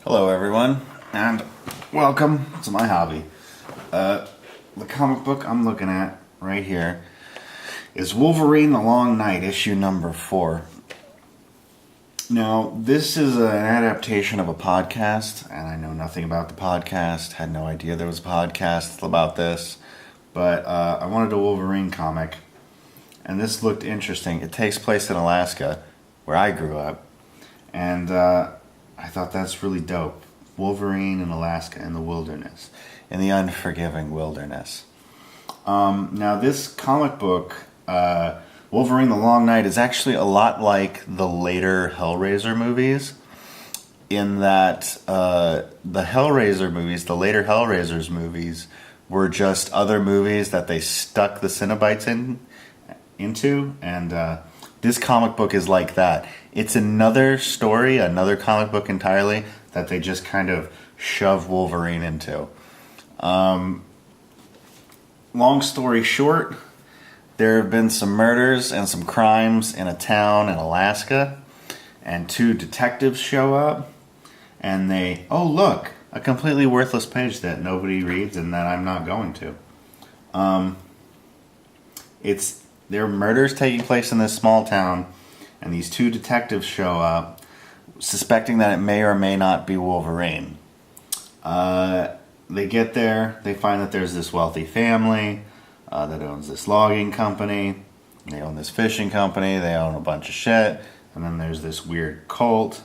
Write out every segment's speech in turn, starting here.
Hello everyone, and welcome to my hobby. The comic book I'm looking at right here is Wolverine the Long Night, issue number 4. Now, this is an adaptation of a podcast, and I know nothing about the podcast, had no idea there was a podcast about this, but I wanted a Wolverine comic, and this looked interesting. It takes place in Alaska, where I grew up, and I thought that's really dope. Wolverine in Alaska in the wilderness, in the unforgiving wilderness. Now this comic book, Wolverine the Long Night, is actually a lot like the later Hellraiser movies, in that the Hellraiser movies, the later Hellraisers movies, were just other movies that they stuck the Cenobites into, and this comic book is like that. It's another story, another comic book entirely, that they just kind of shove Wolverine into. Long story short, there have been some murders and some crimes in a town in Alaska, and 2 detectives show up, and they, oh look, a completely worthless page that nobody reads and that I'm not going to. There are murders taking place in this small town, and these 2 detectives show up, suspecting that it may or may not be Wolverine. They get there, they find that there's this wealthy family that owns this logging company, they own this fishing company, they own a bunch of shit, and then there's this weird cult.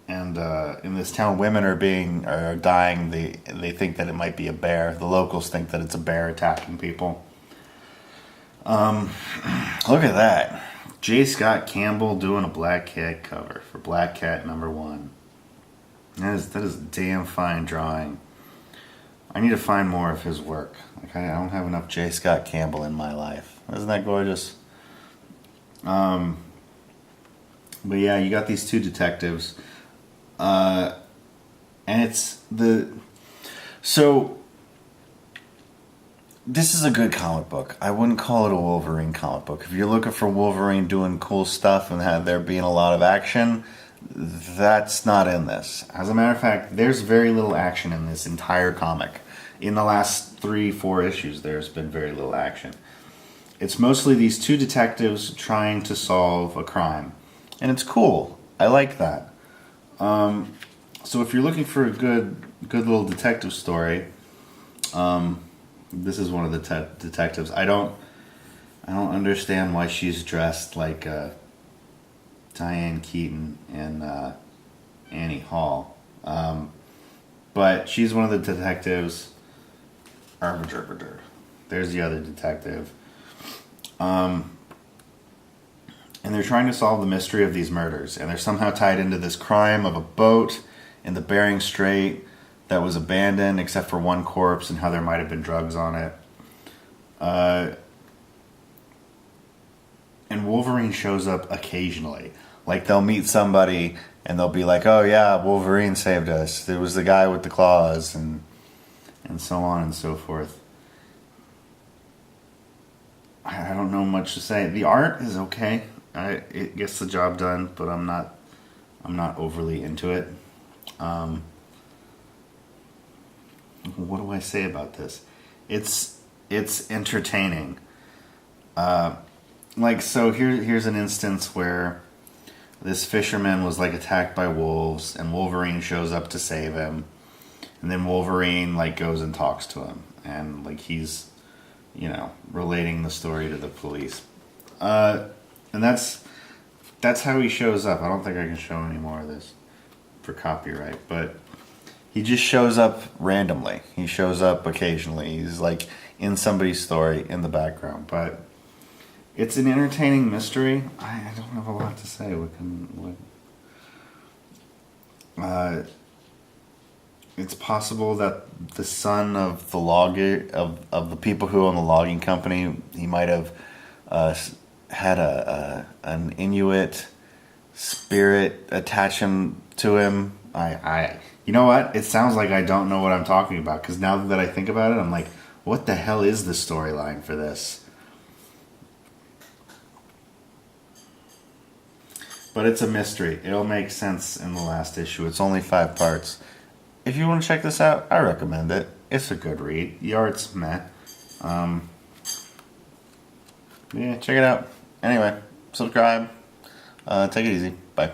And in this town, women are dying. They think that it might be a bear. The locals think that it's a bear attacking people. Look at that. J. Scott Campbell doing a Black Cat cover for Black Cat #1. That is damn fine drawing. I need to find more of his work. Like, I don't have enough J. Scott Campbell in my life. Isn't that gorgeous? But yeah, you got these 2 detectives. And this is a good comic book. I wouldn't call it a Wolverine comic book. If you're looking for Wolverine doing cool stuff and there being a lot of action, that's not in this. As a matter of fact, there's very little action in this entire comic. In the last 3-4 issues, there's been very little action. It's mostly these 2 detectives trying to solve a crime. And it's cool. I like that. So if you're looking for a good little detective story, this is one of the detectives. I don't understand why she's dressed like Diane Keaton and Annie Hall, but she's one of the detectives. There's the other detective. And they're trying to solve the mystery of these murders, and they're somehow tied into this crime of a boat in the Bering Strait that was abandoned except for one corpse, and how there might have been drugs on it. And Wolverine shows up occasionally. Like, they'll meet somebody and they'll be like, oh yeah, Wolverine saved us. It was the guy with the claws, and so on and so forth. I don't know much to say. The art is okay. It gets the job done, but I'm not overly into it. What do I say about this? It's entertaining. Here's an instance where this fisherman was like attacked by wolves, and Wolverine shows up to save him, and then Wolverine goes and talks to him, and he's relating the story to the police. And that's how he shows up. I don't think I can show any more of this for copyright, but he just shows up randomly. He shows up occasionally. He's in somebody's story in the background, but it's an entertaining mystery. I don't have a lot to say. It's possible that the son of the logger of the people who own the logging company, he might have had an Inuit spirit attach him to him. You know what? It sounds like I don't know what I'm talking about, because now that I think about it, I'm like, what the hell is the storyline for this? But it's a mystery. It'll make sense in the last issue. It's only 5 parts. If you want to check this out, I recommend it. It's a good read. The art's meh. Yeah, check it out. Anyway, subscribe. Take it easy. Bye.